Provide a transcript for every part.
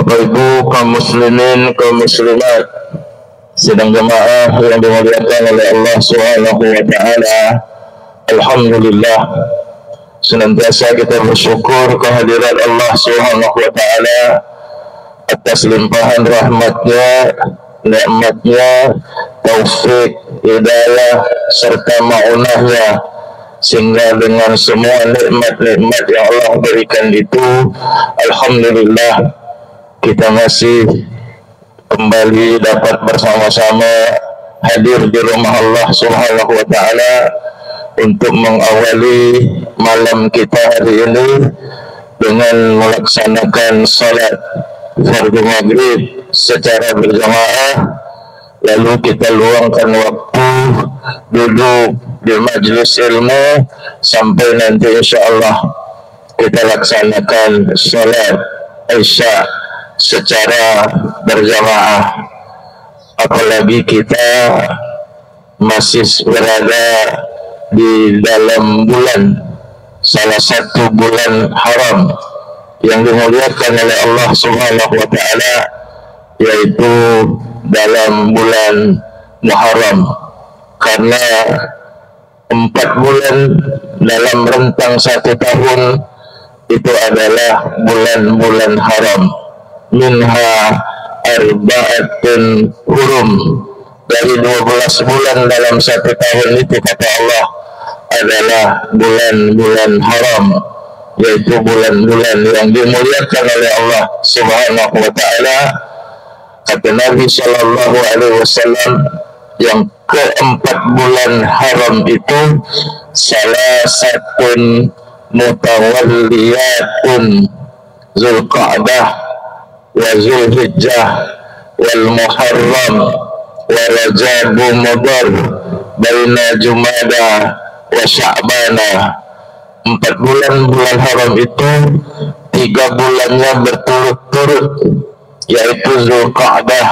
Bapak Ibu kaum muslimin, kaum muslimat, sidang jemaah yang dimuliakan oleh Allah Subhanahu wa taala. Alhamdulillah, senantiasa kita bersyukur kehadirat Allah Subhanahu wa taala atas limpahan rahmatnya, nikmatnya, taufik, hidayah serta ma'unahnya, sehingga dengan semua nikmat-nikmat yang Allah berikan itu, alhamdulillah, kita masih kembali dapat bersama-sama hadir di rumah Allah Subhanahu wa taala untuk mengawali malam kita hari ini dengan melaksanakan salat fardu maghrib secara berjamaah. Lalu kita luangkan waktu duduk di majlis ilmu sampai nanti insyaAllah kita laksanakan salat Isya secara berjamaah. Apalagi kita masih berada di dalam bulan, salah satu bulan haram yang dimuliakan oleh Allah Subhanahu wa taala, yaitu dalam bulan Muharram. Karena 4 bulan dalam rentang 1 tahun itu adalah bulan-bulan haram. Minha arba'atun hurum, dari 12 bulan dalam 1 tahun itu kata Allah adalah bulan-bulan haram, yaitu bulan-bulan yang dimuliakan oleh Allah Subhanahu wa taala. Kata Nabi sallallahu alaihi wasallam, yang keempat bulan haram itu salah satu mutawalliyatun Zulqa'dah wa Zulhijjah wal Muharram wa Rajab Mudhar baina Jumada wa Sya'bana. 4 bulan haram itu 3 bulannya berturut-turut, yaitu Zulqa'dah,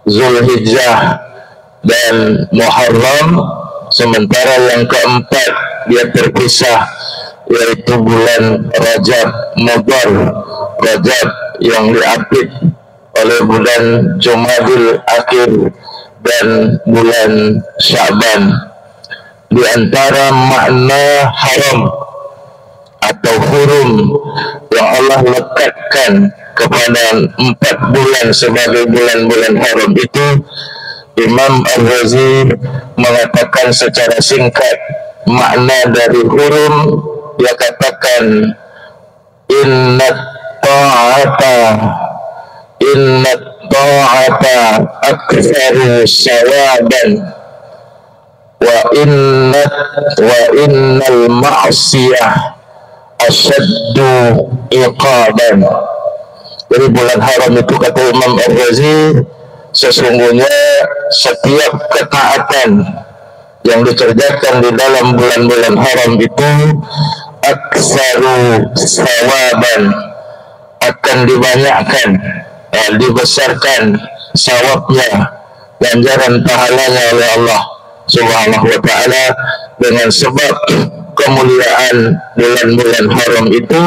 Zulhijjah dan Muharram. Sementara yang keempat dia terpisah, yaitu bulan Rajab Mudhar, Rajab yang diapit oleh bulan Jumadil Akhir dan bulan Sya'ban. Di antara makna haram atau hurum yang Allah lekatkan kepada 4 bulan sebagai bulan-bulan haram itu, Imam Ar-Razi mengatakan secara singkat makna dari hurum. Dia katakan inna ta'ata aktsaru sawaban wa innal ma'siyah asyaddu iqaban. Jadi bulan haram itu kata Imam Ar-Razi, sesungguhnya setiap ketaatan yang dikerjakan di dalam bulan-bulan haram itu aktsaru sawaban, akan dibanyakkan, dibesarkan sawabnya, ganjaran pahalanya oleh Allah Subhanahu wa taala dengan sebab kemuliaan bulan-bulan haram itu.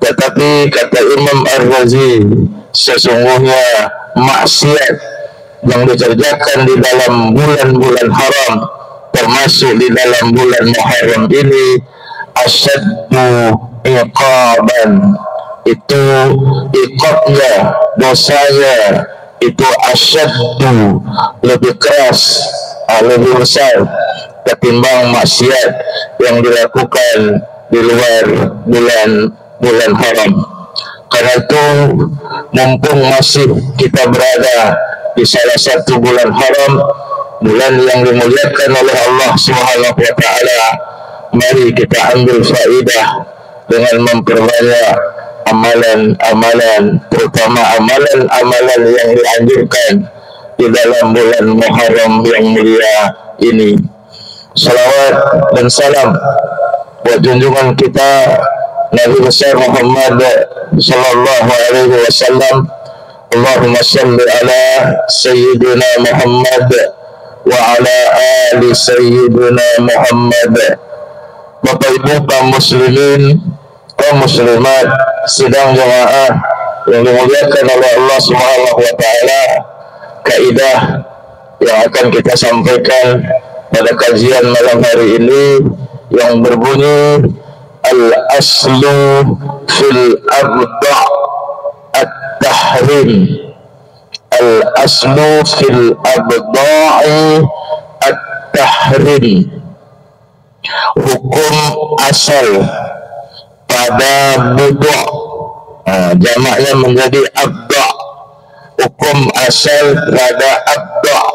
Tetapi kata Imam Ar-Razi, sesungguhnya maksiat yang dikerjakan di dalam bulan-bulan haram, termasuk di dalam bulan Muharram ini, asyaddu iqaban, itu iqabnya, dosanya itu asyaddu, lebih keras, lebih besar ketimbang maksiat yang dilakukan di luar bulan haram. Karena itu, mumpung masih kita berada di salah satu bulan haram, bulan yang dimuliakan oleh Allah Subhanahu wa taala, mari kita ambil faidah dengan memperbanyak amalan-amalan, terutama amalan-amalan yang dianjurkan di dalam bulan Muharram yang mulia ini. Salawat dan salam buat junjungan kita Nabi besar Muhammad sallallahu alaihi wasallam. Allahumma salli ala sayyidina Muhammad wa ala ali sayyidina Muhammad. Bapak Ibu kaum muslimin, kaum muslimat, sidang jemaah yang dimuliakan oleh Allah Subhanahu wa taala, kaidah yang akan kita sampaikan pada kajian malam hari ini yang berbunyi al-aslu fil abda' at-tahrim. Al-aslu fil abda'i at-tahrim. Hukum asal pada budak, jamaknya menjadi abda'. Hukum asal pada abda',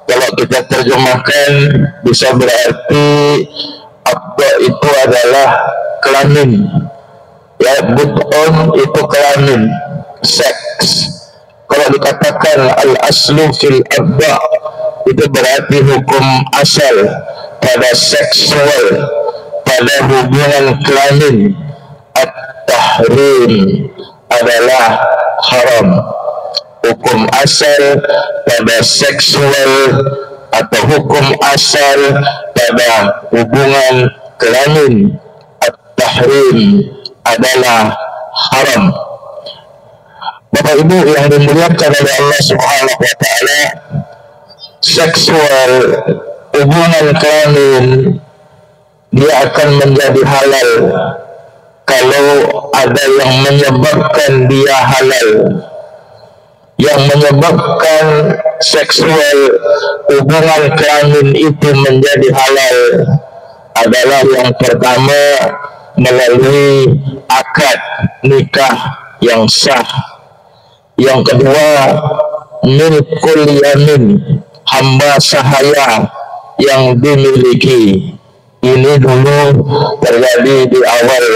kalau kita terjemahkan bisa berarti abda' itu adalah kelamin, ya, bud'un itu kelamin, seks. Kalau dikatakan al-aslu fil abda', itu berarti hukum asal pada seksual, pada hubungan kelamin. At-tahrim adalah haram. Hukum asal pada seksual atau hukum asal pada hubungan kelamin, at-tahrim adalah haram. Bapak Ibu yang dimuliakan oleh Allah Subhanahu wa taala, seksual, hubungan kelamin, dia akan menjadi halal kalau ada yang menyebabkan dia halal. Yang menyebabkan seksual, hubungan kelamin itu menjadi halal adalah yang pertama melalui akad nikah yang sah. Yang kedua, milkul yamin, hamba sahaya yang dimiliki. Ini dulu terjadi di awal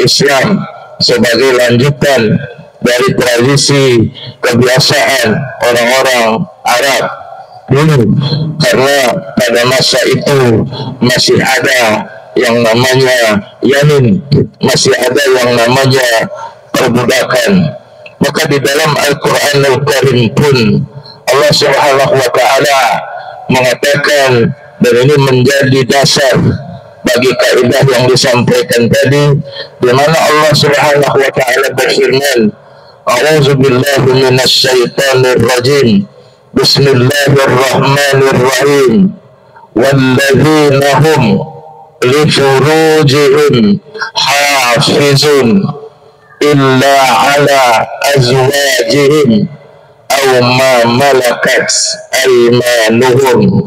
Islam sebagai lanjutan dari tradisi kebiasaan orang-orang Arab dulu, karena pada masa itu masih ada yang namanya yamin, masih ada yang namanya perbudakan. Maka di dalam Al-Quranul Karim pun Allah Subhanahu wa taala mengatakan, dan ini menjadi dasar bagi kaidah yang disampaikan tadi, di mana Allah Subhanahu wa taala berfirman, A'udzu billahi minasy syaithanir rajim. Bismillahirrahmanirrahim. Walladzina hum li furujihim hafizun illa ala azwajihim aw ma malakat aymanuhum.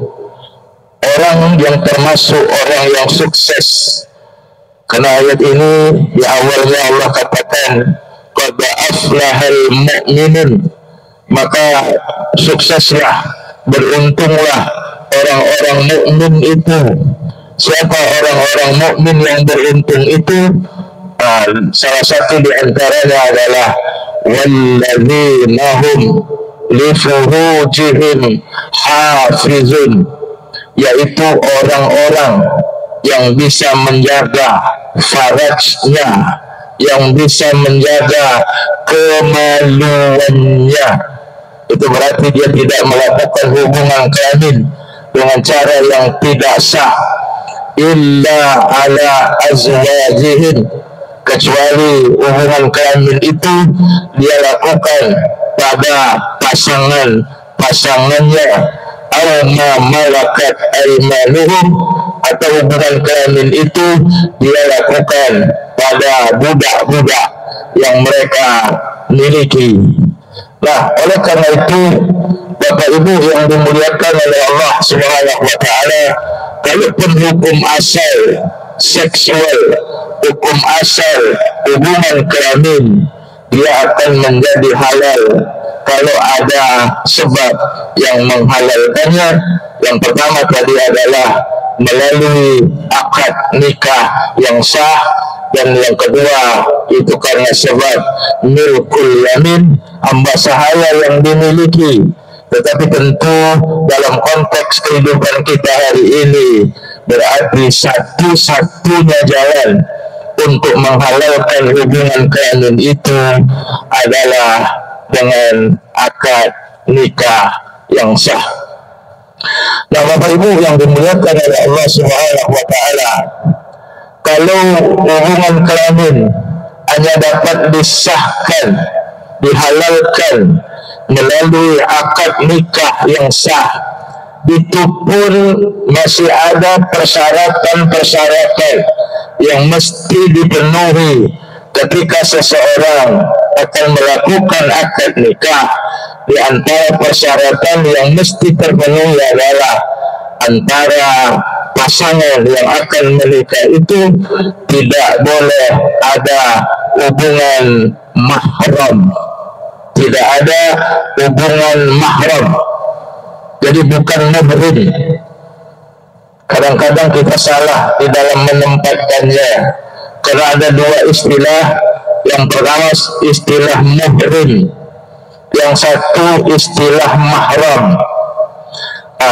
Orang yang termasuk orang yang sukses, karena ayat ini di awalnya Allah katakan qad aflahal mu'minun, maka sukseslah, beruntunglah orang-orang mukmin itu. Siapa orang-orang mukmin yang beruntung itu? Salah satu di antaranya adalah walladzina hum li furujihim hafizun, yaitu orang-orang yang bisa menjaga farajnya, yang bisa menjaga kemaluannya. Itu berarti dia tidak melakukan hubungan kelamin dengan cara yang tidak sah, illa ala azwajihim, kecuali hubungan kelamin itu dia lakukan pada pasangannya, aw ma malakat aymanuhum, atau hubungan kelamin itu dia lakukan pada budak-budak yang mereka miliki. Nah, oleh karena itu Bapak Ibu yang dimuliakan oleh Allah Subhanahu wa taala, kalaupun hukum asal seksual, hukum asal hubungan kelamin, dia akan menjadi halal kalau ada sebab yang menghalalkannya. Yang pertama tadi adalah melalui akad nikah yang sah, dan yang kedua itu karena sebab milkul yamin, hamba sahaya yang dimiliki. Tetapi tentu dalam konteks kehidupan kita hari ini, berarti satu-satunya jalan untuk menghalalkan hubungan kelamin itu adalah dengan akad nikah yang sah. Nah, Bapak Ibu yang dimuliakan oleh Allah Subhanahu wa taala, kalau hubungan kelamin hanya dapat disahkan, dihalalkan melalui akad nikah yang sah. Itu pun masih ada persyaratan-persyaratan yang mesti dipenuhi ketika seseorang akan melakukan akad nikah. Di antara persyaratan yang mesti terpenuhi adalah antara pasangan yang akan menikah itu tidak boleh ada hubungan mahram. Tidak ada hubungan mahram. Jadi bukan muhrim. Kadang-kadang kita salah di dalam menempatkannya. Karena ada dua istilah. Yang pertama istilah muhrim. Yang satu istilah mahram.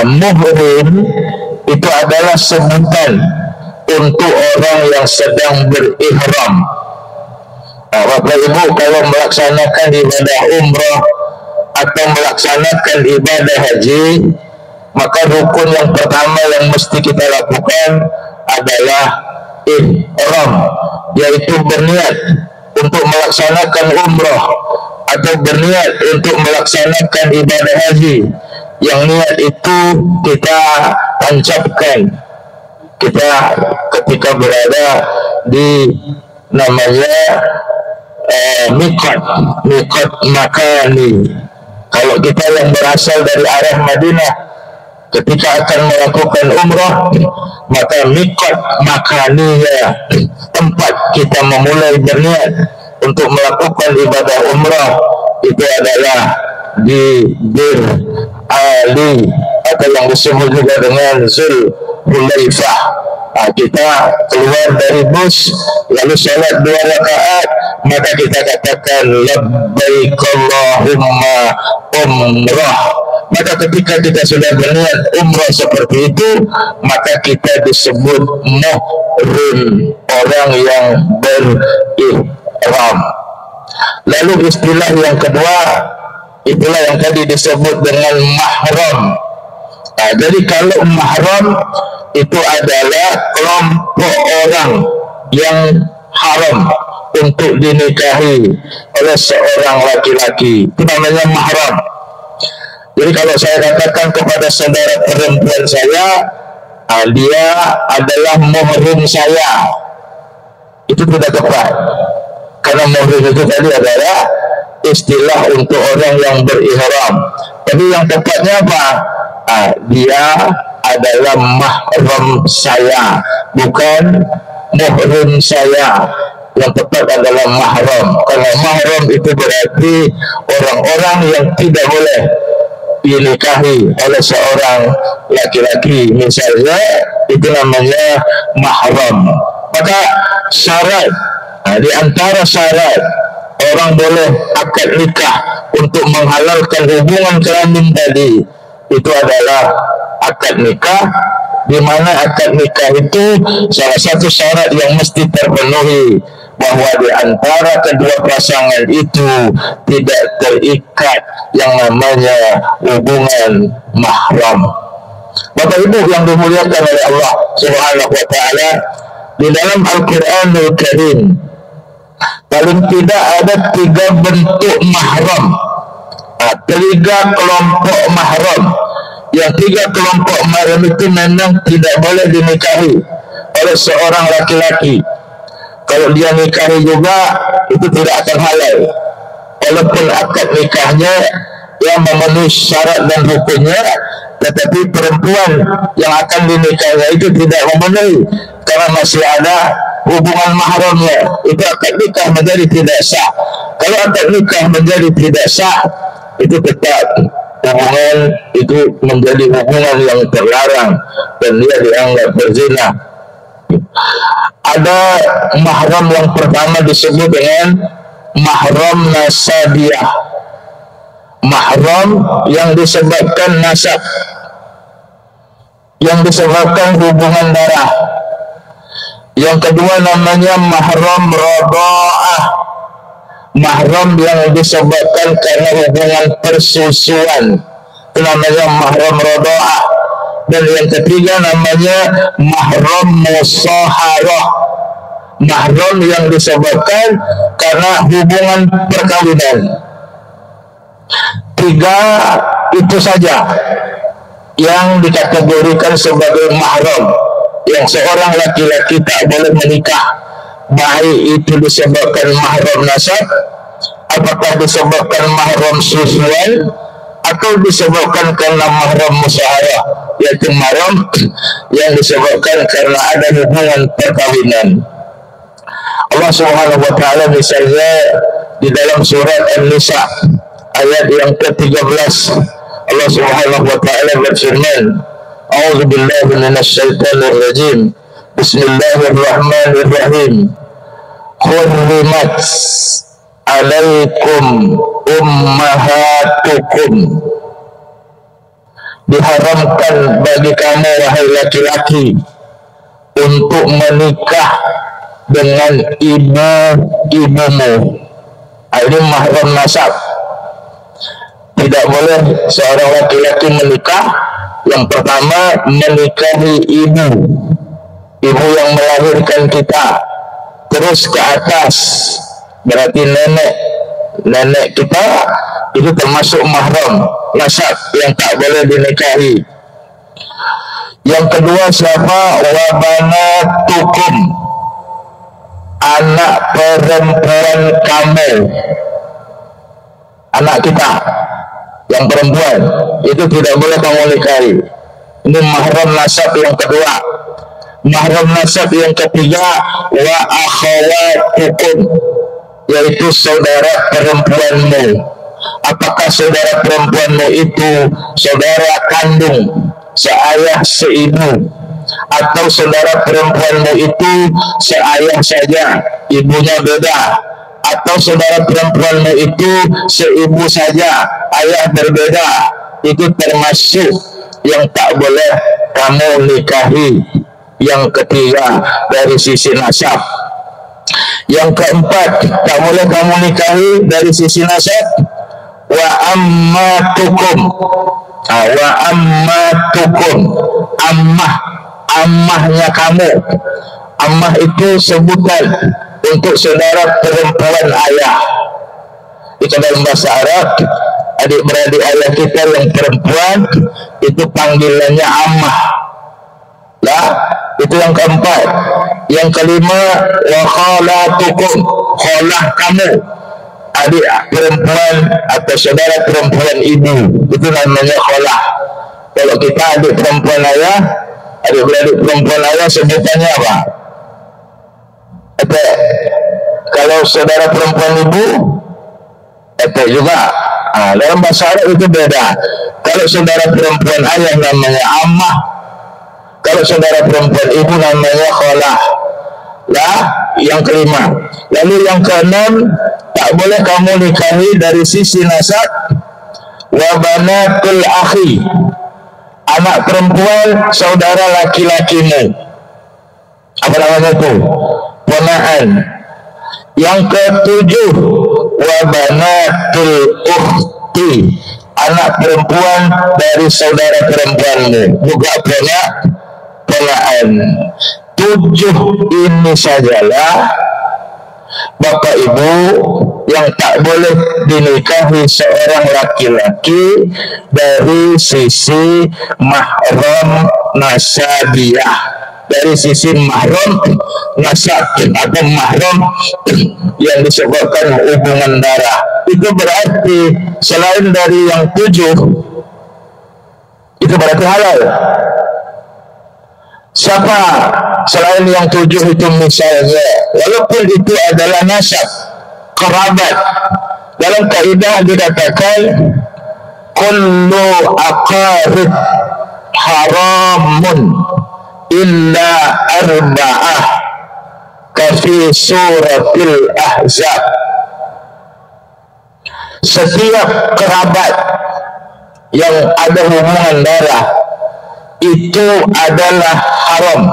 Muhrim itu adalah sebutan untuk orang yang sedang berihram. Bapak Ibu kalau melaksanakan ibadah umrah atau melaksanakan ibadah haji, maka rukun yang pertama yang mesti kita lakukan adalah ihram, yaitu berniat untuk melaksanakan umrah atau berniat untuk melaksanakan ibadah haji. Yang niat itu kita tancapkan kita ketika berada di namanya miqat makani. Kalau kita yang berasal dari arah Madinah ketika akan melakukan umrah, maka miqat makaninya tempat kita memulai berniat untuk melakukan ibadah umrah itu adalah di Bir Ali atau yang disebut juga dengan Zulhulaifah. Kita keluar dari bus lalu salat 2 rakaat, maka kita katakan labbaik Allahumma umrah. Maka ketika kita sudah berniat umrah seperti itu, maka kita disebut muhrim, orang yang berihram. Lalu istilah yang kedua, itulah yang tadi disebut dengan mahram. Jadi kalau mahram itu adalah kelompok orang yang haram untuk dinikahi oleh seorang laki-laki. Itu namanya mahram. Jadi kalau saya katakan kepada saudara perempuan saya, dia adalah muhrim saya, itu tidak tepat. Karena muhrim itu tadi adalah istilah untuk orang yang berihram. Tapi yang tepatnya apa? Dia adalah mahram saya, bukan muhrim saya. Yang tepat adalah mahram. Karena mahram itu berarti orang-orang yang tidak boleh dinikahi oleh seorang laki-laki. Misalnya itu namanya mahram. Maka syarat, di antara syarat orang boleh akad nikah untuk menghalalkan hubungan kelamin tadi, itu adalah akad nikah, di mana akad nikah itu salah satu syarat yang mesti terpenuhi, bahwa di antara kedua pasangan itu tidak terikat yang namanya hubungan mahram. Bapak Ibu yang dimuliakan oleh Allah Subhanahu wa taala, di dalam Al-Qur'anul Karim paling tidak ada 3 bentuk mahram, 3 kelompok mahram. Yang 3 kelompok mahram itu memang tidak boleh dinikahi oleh seorang laki-laki. Kalau dia nikahi juga itu tidak akan halal, walaupun akad nikahnya yang memenuhi syarat dan hukumnya, tetapi perempuan yang akan dinikahinya itu tidak memenuhi karena masih ada hubungan mahramnya. Itu akad nikah menjadi tidak sah. Kalau akad nikah menjadi tidak sah, itu tetap hubungan itu menjadi hubungan yang terlarang dan dia dianggap berzina. Ada mahram yang pertama disebut dengan mahram nasabiyah, mahram yang disebabkan nasab, yang disebabkan hubungan darah. Yang kedua namanya mahram radha'ah, mahram yang disebabkan karena hubungan persusuan, itu namanya mahram radha'ah. Dan yang ketiga namanya mahram musaharah, mahram yang disebabkan karena hubungan perkawinan. 3 itu saja yang dikategorikan sebagai mahram yang seorang laki-laki tak boleh menikah, baik itu disebabkan mahram nasab, apakah disebabkan mahram susuan, atau disebabkan karena mahram musyawarah, yaitu mahram yang disebabkan karena ada hubungan perkawinan. Allah Subhanahu wa taala misalnya di dalam surat An-Nisa ayat yang ke-13, Allah Subhanahu wa taala berfirman, A'udzu billahi minasy syaithanir rajim. Bismillahirrahmanirrahim. Hurrimat 'alaikum ummahatukum. Diharamkan bagi kamu wahai laki-laki untuk menikah dengan ibu-ibumu. Ini mahram nasab. Tidak boleh seorang laki-laki menikah. Yang pertama, menikahi ibu yang melahirkan kita, terus ke atas, berarti nenek kita itu termasuk mahram nasab yang tak boleh dinikahi. Yang kedua siapa? Wabanatukum, anak perempuan kamu, anak kita yang perempuan itu tidak boleh kamu nikahi. Ini mahram nasab yang kedua. Mahram nasab yang ketiga, wa akhawatukum, yaitu saudara perempuanmu. Apakah saudara perempuanmu itu saudara kandung, seayah seibu, atau saudara perempuanmu itu seayah saja, ibunya beda, atau saudara perempuanmu itu seibu saja, ayah berbeda, itu termasuk yang tak boleh kamu nikahi. Yang ketiga dari sisi nasab. Yang keempat, tak boleh kamu nikahi dari sisi nasab, wa ammatukum. Wa ammatukum, ammahnya kamu. Ammah itu sebutan untuk saudara perempuan ayah. Itu dalam bahasa Arab, adik-beradik ayah kita yang perempuan itu panggilannya ammah. Lah, itu yang keempat. Yang kelima, wa khalatukum, khalah kamu, adik perempuan atau saudara perempuan ibu, itu namanya khalah. Kalau kita adik perempuan ayah, adik-beradik perempuan ayah sebutannya apa? Kalau saudara perempuan ibu, itu juga. Dalam bahasa Arab itu beda. Kalau saudara perempuan ayah namanya ammah, kalau saudara perempuan ibu namanya khalah. Lah, yang kelima. Lalu yang keenam, tak boleh kamu nikahi dari sisi nasab, wa banatul akhi, anak perempuan saudara laki-lakimu. Apa namanya itu? Ponaan. Yang ketujuh, wa banatul ukhti, anak perempuan dari saudara perempuanmu, juga ponaan. 7 ini sajalah Bapak Ibu yang tak boleh dinikahi seorang laki-laki dari sisi mahram nasabiyah, dari sisi mahram nasab atau mahram yang disebutkan hubungan darah. Itu berarti selain dari yang 7 itu berarti halal. Siapa selain yang 7 itu misalnya, walaupun itu adalah nasab, kerabat, dalam kaidah dikatakan kullu aqarib haramun illa arba'ah, kafi suratil ahzab. Setiap kerabat yang ada hubungan darah itu adalah haram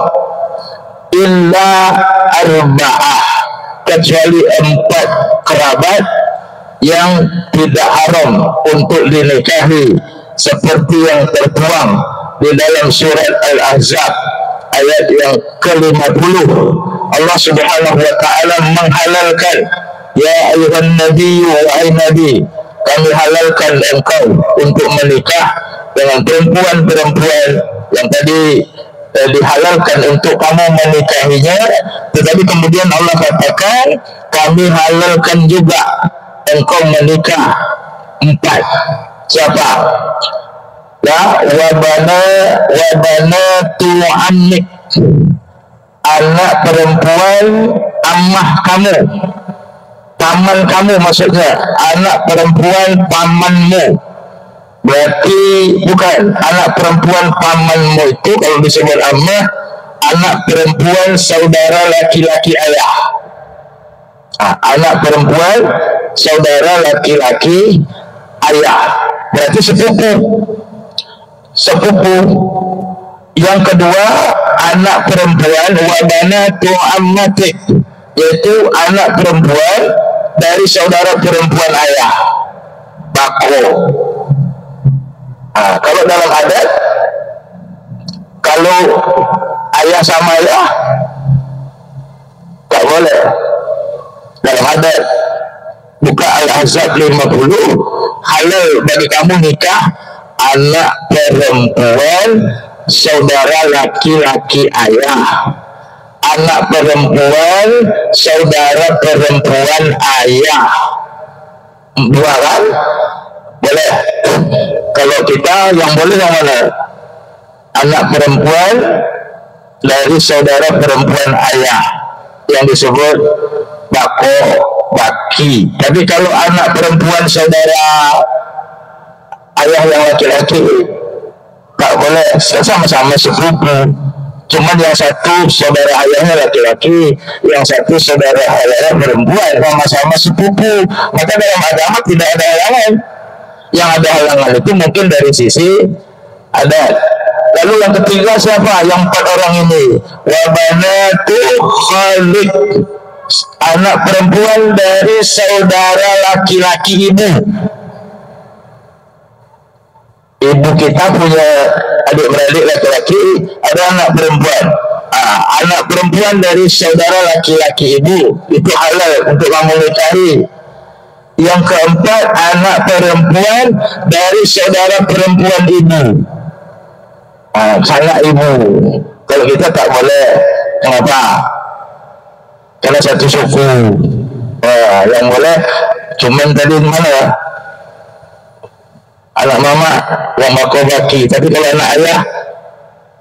illa arba'ah, kecuali 4 kerabat yang tidak haram untuk dinikahi, seperti yang tertuang di dalam surat Al-Ahzab ayat yang ke-50. Allah Subhanahu wa taala menghalalkan, ya ayuhan nabi wahai nabi, kami halalkan engkau untuk menikah dengan perempuan-perempuan yang tadi dihalalkan untuk kamu menikahinya, tetapi kemudian Allah katakan kami halalkan juga engkau menikah 4. Siapa? Ya, wabana tu'anik, anak perempuan ammah kamu, paman kamu, maksudnya anak perempuan pamanmu. Berarti bukan anak perempuan pamanmu itu kalau disebut ammah, anak perempuan saudara laki-laki ayah. Anak perempuan saudara laki-laki ayah, berarti sepupu. Yang kedua, anak perempuan wabanatu ammatik, yaitu anak perempuan dari saudara perempuan ayah, bako. Kalau dalam adat, kalau ayah sama ayah tak boleh. Dalam adat buka Al-Ahzab 50, halal bagi kamu nikah anak perempuan saudara laki-laki ayah, anak perempuan saudara perempuan ayah. 2 kan? Boleh. Kalau kita yang boleh yang mana? Anak perempuan dari saudara perempuan ayah, yang disebut bako, baki. Tapi kalau anak perempuan saudara ayah yang laki-laki tak boleh, sama-sama sepupu, cuman yang satu saudara ayahnya laki-laki, yang satu saudara ayahnya perempuan, sama-sama sepupu. Maka dalam agama tidak ada halangan. Yang ada halangan itu mungkin dari sisi adat. Lalu yang ketiga siapa? Yang 4 orang ini, wabanatu khalik, anak perempuan dari saudara laki-laki ibu. Ibu kita punya adik-beradik laki-laki, ada anak perempuan. Anak perempuan dari saudara laki-laki ibu itu halal untuk kamu nikahi. Yang keempat, anak perempuan dari saudara perempuan ibu, sanak ibu. Kalau kita tak boleh. Kenapa? Karena satu suku. Yang boleh cuman tadi mana? Anak mama yang bako baki. Tapi kalau anak ayah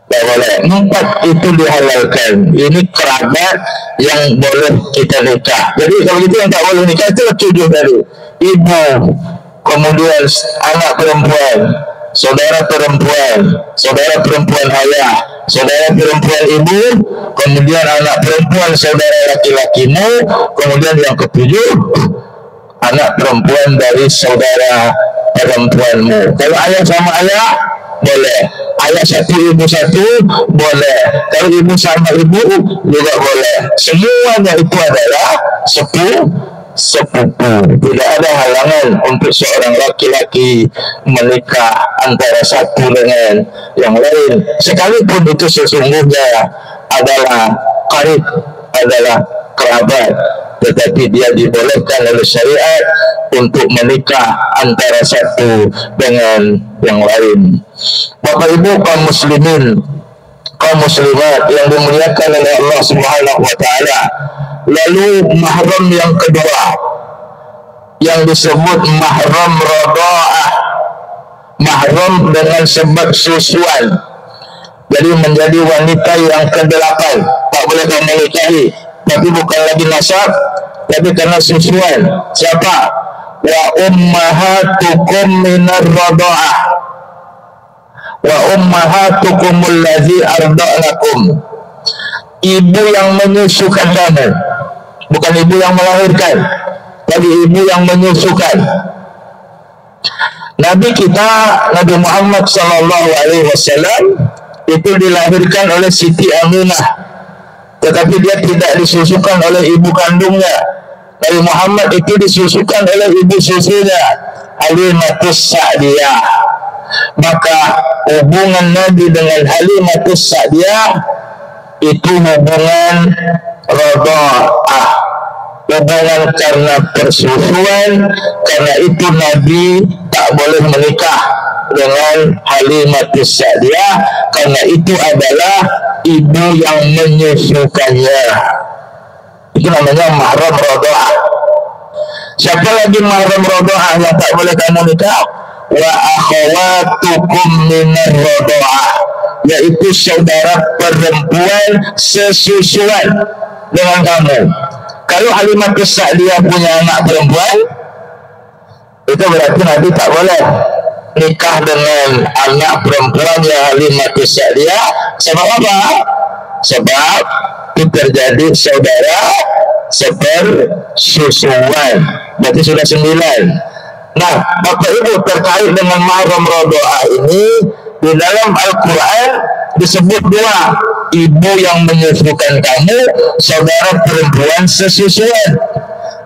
tak boleh. 4 itu dihalalkan. Ini kerabat yang boleh kita nikah. Jadi kalau itu yang tak boleh nikah itu 7 tadi. Ibu, kemudian anak perempuan, saudara perempuan ayah, saudara perempuan ibu, kemudian anak perempuan saudara laki-lakimu, kemudian yang ke-7 anak perempuan dari saudara perempuanmu. Kalau ayah sama ayah boleh, ayah satu ibu satu boleh, kalau ibu sama ibu juga boleh. Semuanya itu adalah sepupu. Tidak ada halangan untuk seorang laki-laki menikah antara satu dengan yang lain, sekalipun itu sesungguhnya adalah karib, adalah kerabat, tetapi dia dibolehkan oleh syariat untuk menikah antara satu dengan yang lain. Bapak Ibu kaum muslimin, kaum muslimat yang dimuliakan oleh Allah Subhanahu wa taala. Lalu mahram yang kedua yang disebut mahram radha'ah, mahram dengan sebab susuan. Jadi menjadi wanita yang ke-8, tak boleh kamu nikahi, tapi bukan lagi nasab, tapi karena susuan. Siapa? Wa ummahatukum minar radha'ah wa ummahatukum allazi arda'lakum. Ibu yang menyusukan kamu, bukan ibu yang melahirkan, tapi ibu yang menyusukan. Nabi kita, Nabi Muhammad SAW itu dilahirkan oleh Siti Aminah, tetapi dia tidak disusukan oleh ibu kandungnya. Nabi Muhammad itu disusukan oleh ibu susunya, Halimatus Sa'diyah. Maka hubungan Nabi dengan Halimatus Sa'diyah itu hubungan rodoah, hubungan karena persusuan. Karena itu Nabi tak boleh menikah dengan Halimatus Sa'diyah, karena itu adalah ibu yang menyusukannya. Itu namanya mahram rodoah. Siapa lagi mahram rodoah yang tak boleh kamu nikah? Wa akhawatukum minar rodoah, yaitu saudara perempuan sesusuan dengan kamu. Kalau Halimatus Sa'diyah punya anak perempuan, itu berarti Nabi tak boleh nikah dengan anak perempuan yang Halimatus Sa'diyah. Sebab apa? Sebab itu terjadi saudara sepersusuan, berarti sudah 9. Nah, Bapak Ibu, terkait dengan mahram rodoah ini, di dalam Al-Quran disebut 2, ibu yang menyusukan kamu, saudara perempuan sesusuan.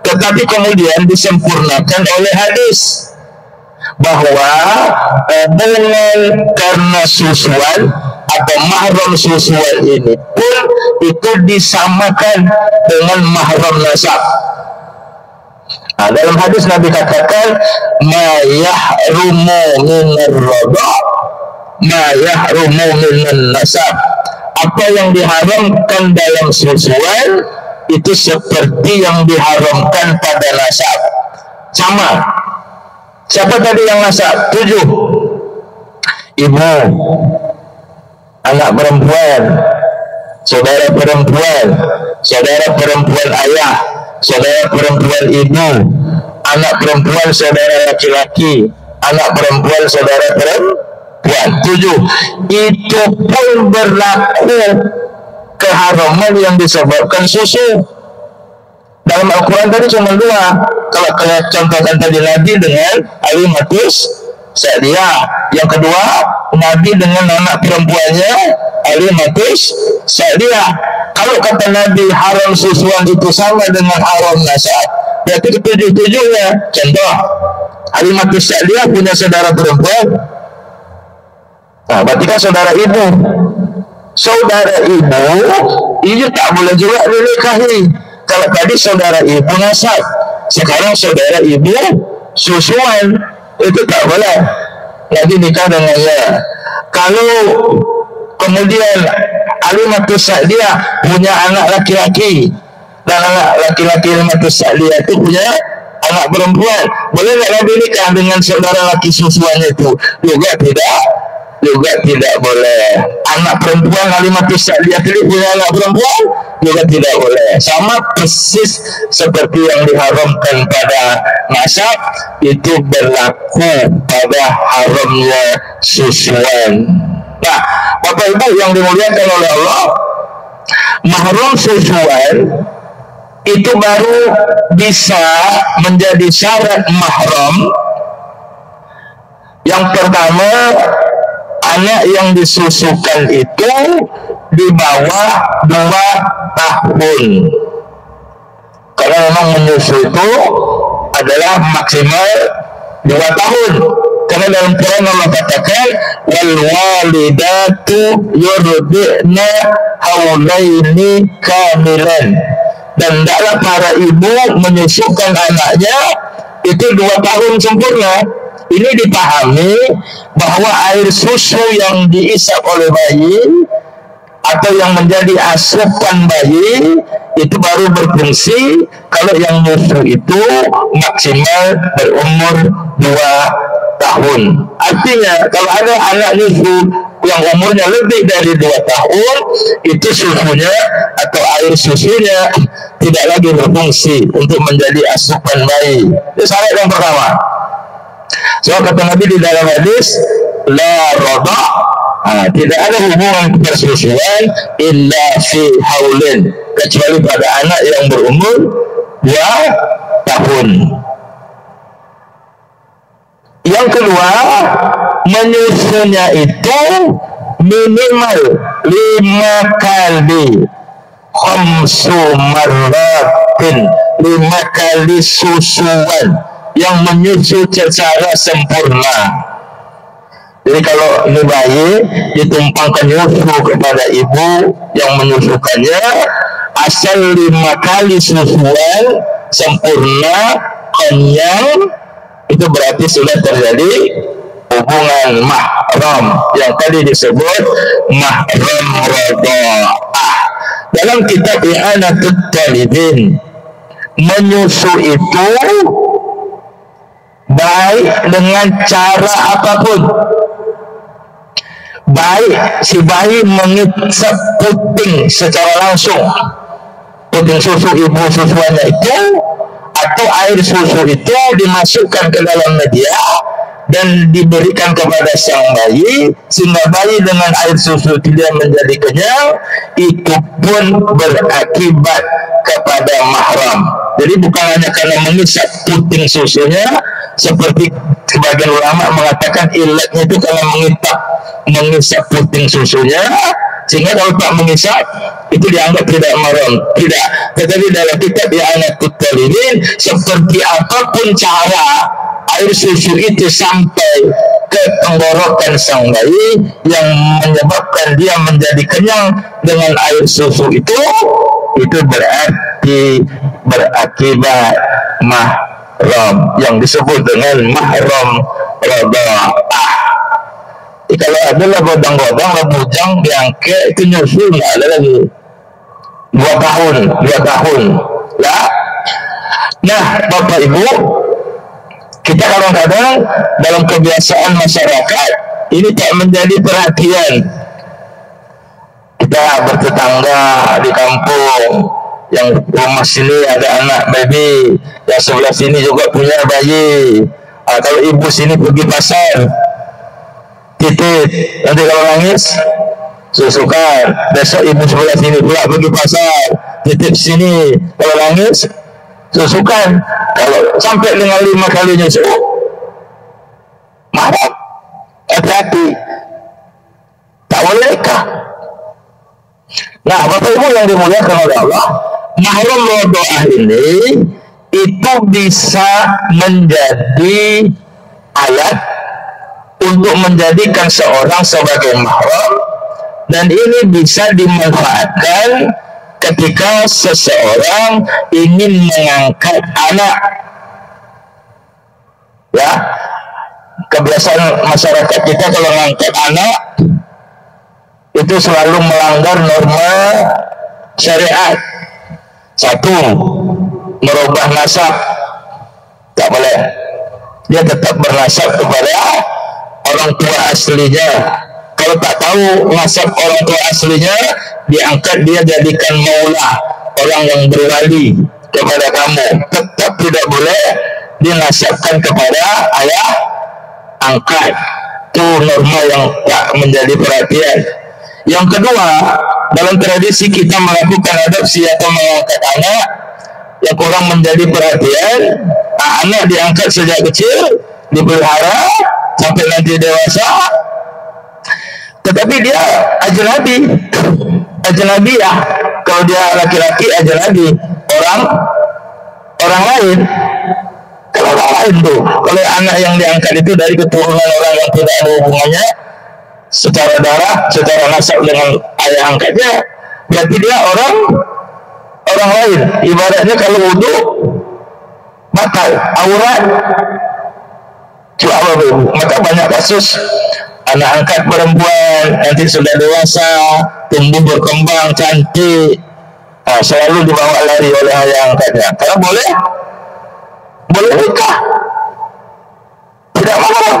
Tetapi kemudian disempurnakan oleh hadis bahwa hubungan karena susuan atau mahram susuan ini pun itu disamakan dengan mahram nasab. Nah, dalam hadis Nabi katakan ma yahrumu minar rodoh ma yahrumu minan nasab, apa yang diharamkan dalam susuan itu seperti yang diharamkan pada nasab. Sama. Siapa tadi yang nasab? 7. Ibu, anak perempuan, saudara perempuan ayah, saudara perempuan ibu, anak perempuan saudara laki-laki, anak perempuan saudara perempuan. 7. Itu pun berlaku keharaman yang disebabkan susu. Dalam Al-Quran tadi cuma 2. Kalau kalian contohkan tadi Nabi dengan Halimatus Sa'diyah, yang kedua Nabi dengan anak perempuannya Halimatus Sa'diyah. Kalau kata Nabi haram susuan itu sama dengan haram nasab, berarti ketujuh-tujuhnya. Contoh, Halimatus Sa'diyah punya saudara perempuan. Nah, berarti kan saudara ibu. Saudara ibu ini tak boleh juga dinikahi. Kalau tadi saudara ibu nasab, sekarang saudara ibu susuan, itu tak boleh lagi nikah dengannya. Kalau kemudian Halimatus Sa'diyah punya anak laki-laki, dan anak laki-laki Halimatus Sa'diyah itu punya anak perempuan, boleh nggak Nabi nikah dengan saudara laki susuannya itu? Juga tidak boleh. Anak perempuan Halimatus Sa'diyah itu punya anak perempuan, juga tidak boleh. Sama persis seperti yang diharamkan pada nasab, itu berlaku pada haramnya susuan. Nah, Bapak Ibu yang dimuliakan oleh Allah, mahram susuan itu baru bisa menjadi syarat mahram. Yang pertama, anak yang disusukan itu di bawah 2 tahun. Karena memang menyusu itu adalah maksimal 2 tahun. Karena dalam Quran Allah katakan wal walidatu yurdi'na haulaini kamilan, dan hendaklah para ibu menyusukan anaknya itu 2 tahun sempurna. Ini dipahami bahwa air susu yang diisap oleh bayi atau yang menjadi asupan bayi itu baru berfungsi kalau yang nyusu itu maksimal berumur 2 tahun. Artinya kalau ada anak nyusu yang umurnya lebih dari 2 tahun, itu susunya atau air susunya tidak lagi berfungsi untuk menjadi asupan bayi. Itu syarat yang pertama. So kata Nabi di dalam hadis, la roda, tidak ada hubungan persusuan illa fi haulin, kecuali pada anak yang berumur 2 tahun. Yang kedua, menyusunya itu minimal 5 kali, khamsu marratin, 5 kali susuan yang menyusu secara sempurna. Jadi kalau ini bayi ditumpangkan nyusu kepada ibu yang menyusukannya, asal 5 kali susuan sempurna kenyang, itu berarti sudah terjadi hubungan mahram yang tadi disebut mahram radha'ah. Dalam kitab I'anatul Talibin, menyusu itu baik dengan cara apapun. Baik si bayi mengisap puting secara langsung, puting susu ibu susuannya itu, atau air susu itu dimasukkan ke dalam media dan diberikan kepada sang bayi, sehingga bayi dengan air susu dia menjadi kenyang, itu pun berakibat kepada mahram. Jadi bukan hanya karena mengisap puting susunya, seperti sebagian ulama mengatakan ilatnya itu karena mengisap puting susunya, sehingga kalau tak mengisap itu dianggap tidak mahram. Tidak. Tetapi dalam kitab I'anatul Talibin, seperti apapun cara air susu itu sampai ke tenggorokan sang bayi yang menyebabkan dia menjadi kenyang dengan air susu itu berarti berakibat mahram yang disebut dengan mahram radha'ah. Kalau adalah godang-godang bujang diangkat itu nyusul nggak ada lagi 2 tahun ya. Nah Bapak Ibu, kita kadang-kadang dalam kebiasaan masyarakat ini tak menjadi perhatian. Kita bertetangga di kampung, yang rumah sini ada anak baby, yang sebelah sini juga punya bayi. Kalau ibu sini pergi pasar, titip, nanti kalau nangis susukan. Besok ibu sebelah sini pula pergi pasar, titip sini, kalau nangis susukan. Kalau sampai dengan 5 kali nyusu, marah, hati-hati, tak boleh nikah. Nah Bapak Ibu yang dimuliakan oleh Allah, mahram radha'ah ini itu bisa menjadi alat untuk menjadikan seorang sebagai mahram, dan ini bisa dimanfaatkan ketika seseorang ingin mengangkat anak. Ya, kebiasaan masyarakat kita kalau mengangkat anak itu selalu melanggar norma syariat. 1, merubah nasab, tak boleh. Dia tetap bernasab kepada orang tua aslinya. Kalau tak tahu nasab orang tua aslinya, diangkat dia jadikan maula, orang yang berwali kepada kamu. Tetap tidak boleh dinasabkan kepada ayah angkat. Itu norma yang tak menjadi perhatian. Yang kedua, dalam tradisi kita melakukan adopsi atau mengangkat anak, yang kurang menjadi perhatian, anak diangkat sejak kecil, dipelihara sampai nanti dewasa, tetapi dia ajnabi ya. Kalau dia laki-laki ajnabi, orang lain. Kalau orang lain tuh, kalau anak yang diangkat itu dari keturunan orang yang tidak ada hubungannya secara darah, secara nasab dengan ayah angkatnya, berarti dia orang lain. Ibaratnya kalau wudu batal, aurat. Coba Ibu, maka banyak kasus anak angkat perempuan nanti sudah dewasa, tumbuh berkembang cantik, selalu dibawa lari oleh ayah angkatnya. Kalau boleh nikah, tidak mahram.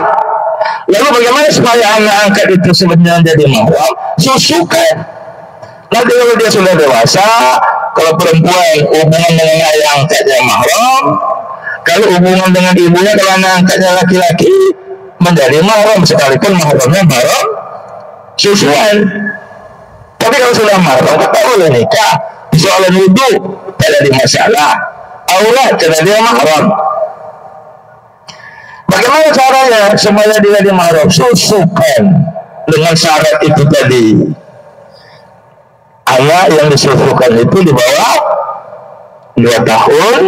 Lalu bagaimana supaya anak angkat itu sebenarnya jadi mahram? Susukan. Nanti kalau dia sudah dewasa, kalau perempuan hubungan dengan ayah angkatnya mahram, kalau hubungan dengan ibunya, kalau anak angkatnya laki-laki, menjadi mahram, sekalipun mahramnya mahram susuan. Tapi kalau sudah mahram, kita boleh nikah. Soalan wudhu tak ada masalah, aurat karena dia mahram. Bagaimana caranya supaya dia jadi mahram? Susukan dengan syarat itu tadi. Anak yang disusukan itu di bawah 2 tahun,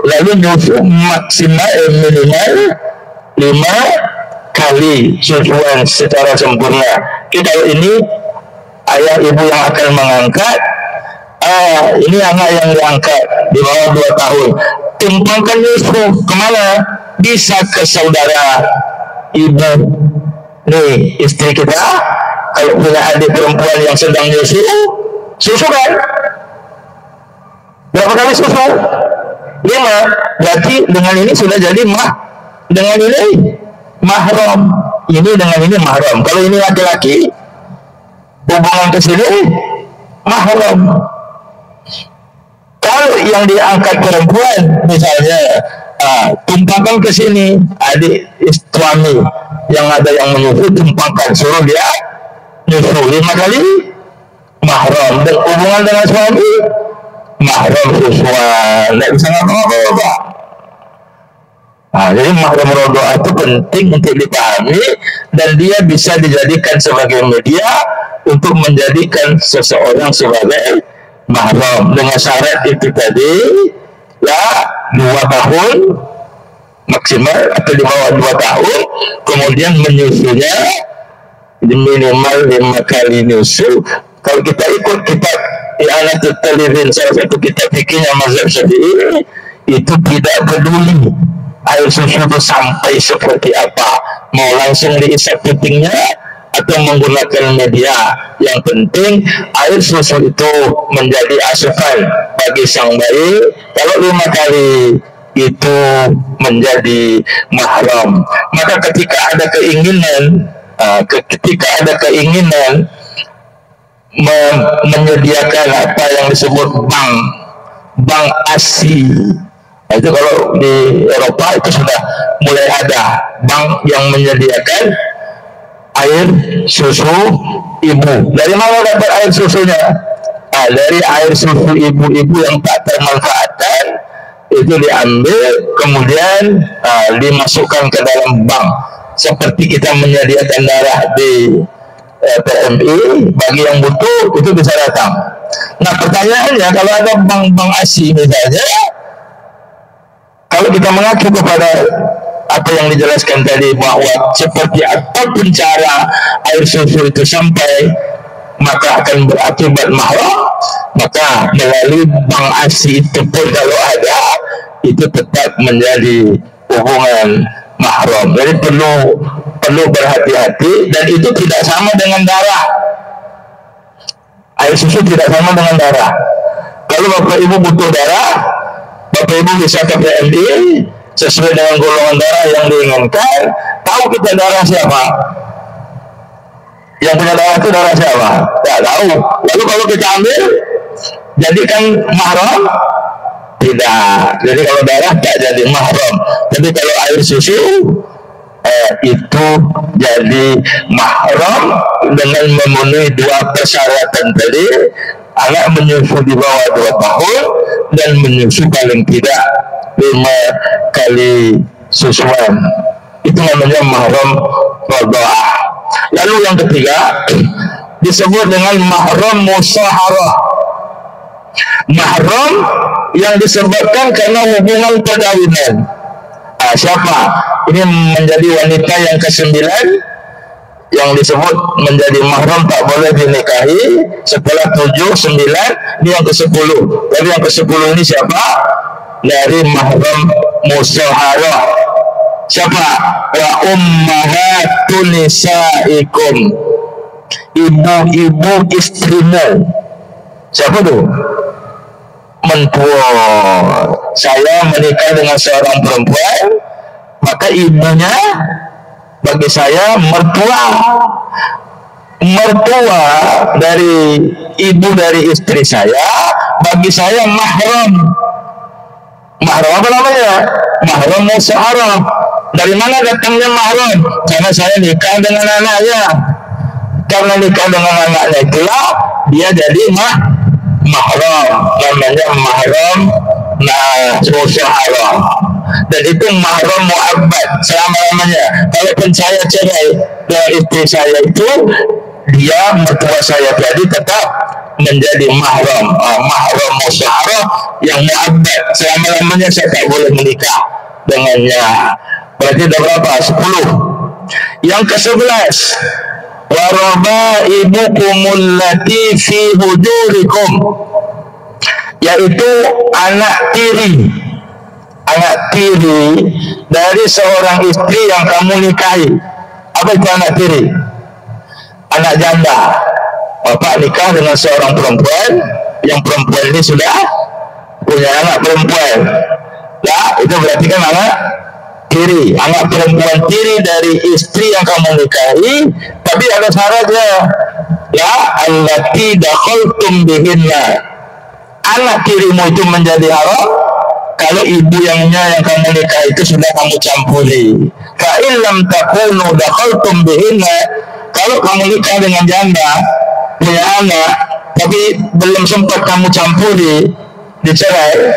lalu nyusu maksimal minimal 5 kali susuan secara sempurna. Kita ini ayah ibu yang akan mengangkat, Ini anak yang diangkat di bawah 2 tahun, tumpangkan Yusuf kemana? Bisa ke saudara ibu. Nih istri kita kalau punya adik perempuan yang sedang nyusu, susu kan? Berapa kali susu? 5. Berarti dengan ini sudah jadi dengan ini mahram. Ini dengan ini mahram. Kalau ini laki-laki, hubungan ke sini mahram. Kalau yang diangkat perempuan, misalnya, tumpangkan ke sini adik suami yang ada yang menyusu, tumpangkan, suruh dia nyusu 5 kali mahram. Dan hubungan dengan suami mahram susuan, tidak bisa ngapa-ngapa. Jadi mahram rodoah itu penting untuk dipahami, dan dia bisa dijadikan sebagai media untuk menjadikan seseorang sebagai mahram dengan syarat itu tadi, ya 2 tahun maksimal atau di bawah 2 tahun, kemudian menyusunya minimal 5 kali nyusu. Kalau kita ikut kitab I'anatul Talibin, salah satu kitab fikihnya mazhab Syafi'i, itu tidak peduli air susu itu sampai seperti apa, mau langsung diisap putingnya atau menggunakan media. Yang penting air susu itu menjadi asupan bagi sang bayi. Kalau 5 kali itu menjadi mahram. Maka ketika ada keinginan menyediakan apa yang disebut bank ASI, itu kalau di Eropa itu sudah mulai ada bank yang menyediakan air susu ibu. Dari mana dapat air susunya? Dari air susu ibu-ibu yang tak termanfaatkan, itu diambil kemudian dimasukkan ke dalam bank. Seperti kita menyediakan darah di PMI, bagi yang butuh itu bisa datang. Nah pertanyaannya, kalau ada bank ASI misalnya, kalau kita mengacu kepada apa yang dijelaskan tadi, bahwa seperti apapun cara air susu itu sampai maka akan berakibat mahram, maka melalui bank ASI itu pun kalau ada, itu tetap menjadi hubungan mahram. Jadi perlu berhati-hati, dan itu tidak sama dengan darah. Air susu tidak sama dengan darah. Kalau bapak ibu butuh darah, bapak ibu bisa ke PMI sesuai dengan golongan darah yang diinginkan. Tahu kita darah siapa? Yang punya darah itu darah siapa? Tidak tahu. Lalu kalau kita ambil, jadikan mahram? Tidak. Jadi kalau darah tak jadi mahram. Tapi kalau air susu itu jadi mahram dengan memenuhi 2 persyaratan tadi. Anak menyusu di bawah 2 tahun dan menyusu paling tidak 5 kali susuan. Itu namanya mahram rodoah. Lalu yang ketiga disebut dengan mahram musaharah. Mahram yang disebabkan karena hubungan perkawinan. Siapa? Ini menjadi wanita yang ke-9 yang disebut menjadi mahram, tak boleh dinikahi setelah 7, 9, ini yang ke-10. Tapi yang ke-10 ini siapa? Dari mahram musaharah. Siapa? Wa ummahatun nisaikum, ibu-ibu istrimu. Siapa tuh? Mentua. Saya menikah dengan seorang perempuan, maka ibunya bagi saya mertua. Mertua dari ibu dari istri saya bagi saya mahram. Mahram apa namanya? Mahram musaharah. Dari mana datangnya mahram? Karena saya nikah dengan anaknya. Karena nikah dengan anaknya itulah dia jadi mahram. Namanya mahram musaharah. Dan itu mahram mu'abbad selama-lamanya. Kalaupun saya cerai dengan istri saya itu, dia mertua saya tadi tetap menjadi mahram. Mahram musaharah yang mu'abbad selama-lamanya, saya tak boleh menikah dengannya. Berarti ada berapa? 10. Yang ke-11, wa rabaibukumul lati fi hujurikum, yaitu anak tiri. Anak tiri dari seorang istri yang kamu nikahi. Apa itu anak tiri? Anak janda. Bapak nikah dengan seorang perempuan, yang perempuan ini sudah punya anak perempuan. Nah, itu berarti kan anak tiri, anak perempuan tiri dari istri yang kamu nikahi. Tapi ada syaratnya, ya, allati dakhaltum bihinna. Anak tirimu itu menjadi haram kalau ibu yang kamu nikah itu sudah kamu campuri. Fa in lam takunu dakhaltum bihinna, kalau kamu nikah dengan janda punya anak tapi belum sempat kamu campuri, dicerai,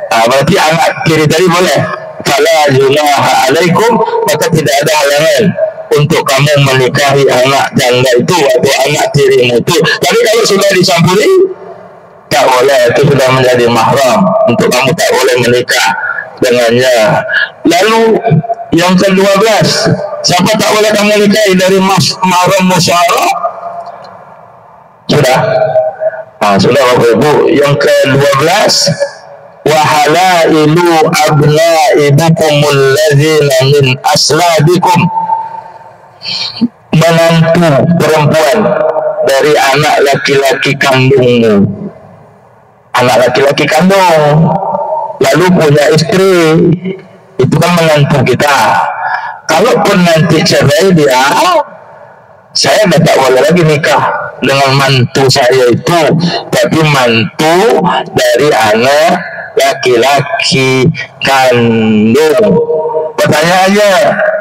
berarti anak tiri tadi boleh. Fala junaha alaikum, maka tidak ada halangan untuk kamu menikahi anak janda itu atau anak tirimu itu. Tapi kalau sudah dicampuri, tak boleh, itu sudah menjadi mahram untuk kamu, tak boleh menikah dengannya. Lalu yang ke-12, siapa tak boleh kamu nikahi dari mahram musyawarah? Sudah. Sudah Bapak Ibu. Yang ke-12, wa halailu abnaikumul ladzina min aslabikum, menantu perempuan dari anak laki-laki kandungmu. Anak laki-laki kandung lalu punya istri, itu kan menantu kita. Kalaupun nanti cerai dia, saya tak boleh lagi nikah dengan mantu saya itu, tapi mantu dari anak laki-laki kandung. Pertanyaannya,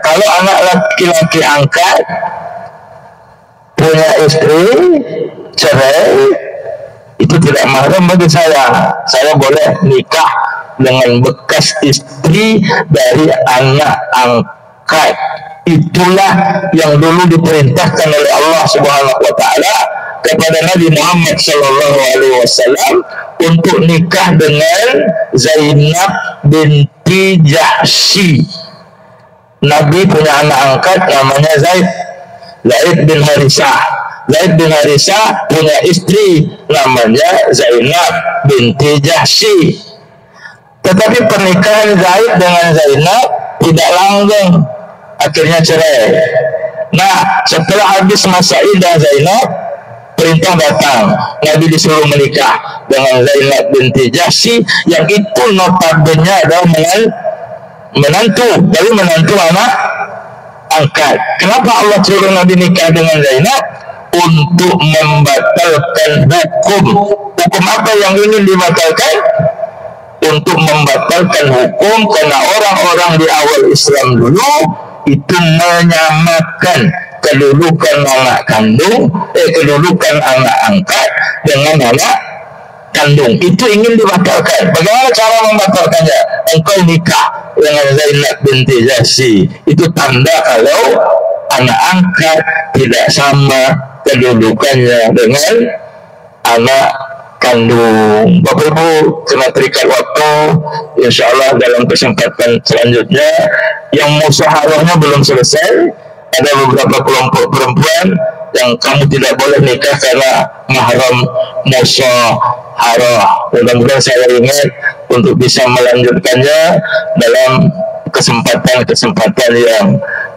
kalau anak laki-laki angkat punya istri, cerai, itu tidak mahram bagi saya. Saya boleh nikah dengan bekas istri dari anak angkat. Itulah yang dulu diperintahkan oleh Allah Subhanahu wa taala kepada Nabi Muhammad sallallahu alaihi wasallam untuk nikah dengan Zainab binti Jahsy. Nabi punya anak angkat namanya Zaid bin Harisah. Zaid bin Harisah punya istri namanya Zainab binti Jahsy. Tetapi pernikahan Zaid dengan Zainab tidak langgeng, akhirnya cerai. Nah, setelah habis masa iddah Zainab, perintah datang, Nabi disuruh menikah dengan Zainab binti Jahsy, yang itu notabene adalah menantu, dari menantu anak angkat. Kenapa Allah suruh Nabi nikah dengan Zainab? Untuk membatalkan hukum. Hukum apa yang ingin dibatalkan? Untuk membatalkan hukum, karena orang-orang di awal Islam dulu itu menyamakan kedudukan anak kandung, kedudukan anak angkat dengan anak kandung. Itu ingin dibatalkan. Bagaimana cara membatalkannya? Engkau nikah dengan Zainab binti Jahsy, itu tanda kalau anak angkat tidak sama kedudukannya dengan anak kandung. Bapak Ibu, kena terikat waktu, insya Allah dalam kesempatan selanjutnya. Yang musyawarahnya belum selesai, ada beberapa kelompok perempuan yang kamu tidak boleh nikah karena mahram musyawarah. Mudah-mudahan saya ingat untuk bisa melanjutkannya dalam kesempatan-kesempatan yang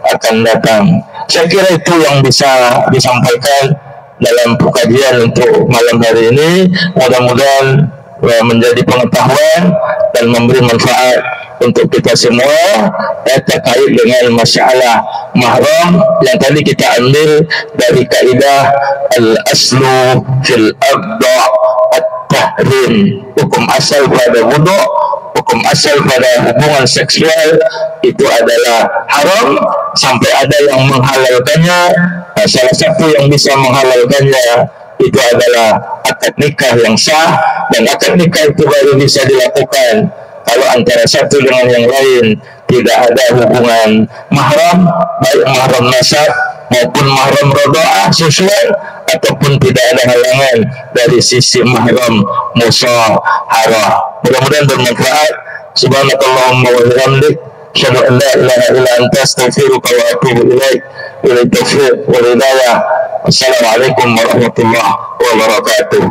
akan datang. Saya kira itu yang bisa disampaikan dalam kajian untuk malam hari ini. Mudah-mudahan menjadi pengetahuan dan memberi manfaat untuk kita semua terkait dengan masalah mahram yang tadi kita ambil dari kaidah al-aslu fil abda at-tahrim. Hukum asal pada wudhu, hukum asal pada hubungan seksual itu adalah haram sampai ada yang menghalalkannya. Salah satu yang bisa menghalalkannya itu adalah akad nikah yang sah, dan akad nikah itu baru bisa dilakukan kalau antara satu dengan yang lain tidak ada hubungan mahram, baik mahram nasab maupun mahram rodoah susuan, ataupun tidak ada halangan dari sisi mahram musyawarah. Mudah-mudahan bermanfaat. Subhanakallahumma wa bihamdik, asyhadu an la ilaha illa anta, astaghfiruka wa atubu ilaik. Wa taufiq wa hidayah. Wassalamualaikum warahmatullahi wabarakatuh.